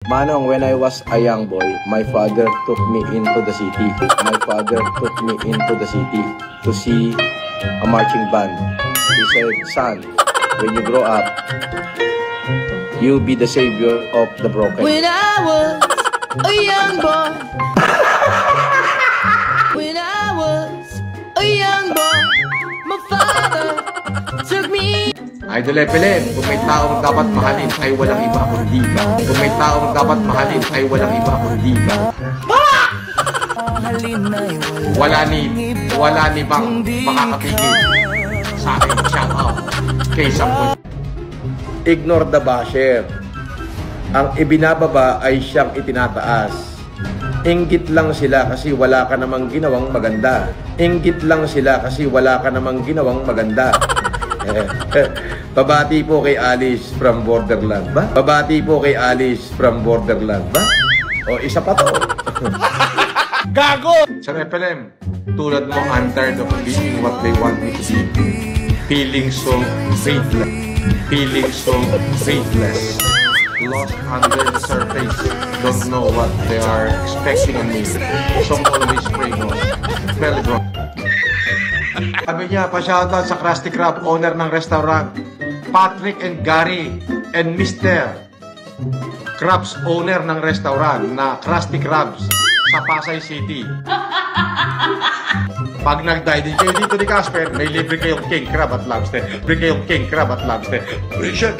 Manong, when I was a young boy, my father took me into the city. My father took me into the city to see a marching band. He said, son, when you grow up, you'll be the savior of the broken. When I was a young boy, when I was a young boy, my father took me. Idol Epelem, kung may taong dapat mahalin ay walang iba kundi ka. Kung may taong dapat mahalin ay walang iba kundi ka. Wala ni bang makakapigil sa akin shout out kay Sampol. Ignore the basher. Ang ibinababa ay siyang itinataas. Inggit lang sila kasi wala ka namang ginawang maganda. Inggit lang sila kasi wala ka namang ginawang maganda. Pabati po kay Alice from Borderland ba? Pabati po kay Alice from Borderland ba? O isa pa to. Gago! Sir Epelem, tulad mo, I'm tired of being what they want me to be. Feeling so faithless. Feeling so faithless. Lost under the surface. Don't know what they are expecting on me. Some always pray mo. Well done. Sabi niya, pa-shoutout sa Krusty Krab, owner ng restaurant. Patrick and Gary and Mr. Krabs, owner ng restaurant na Krusty Krabs sa Pasay City. Pag nag-dine din kayo dito ni Casper, may libre kayong king crab at lobster. Libre kayong king crab at lobster. Appreciate!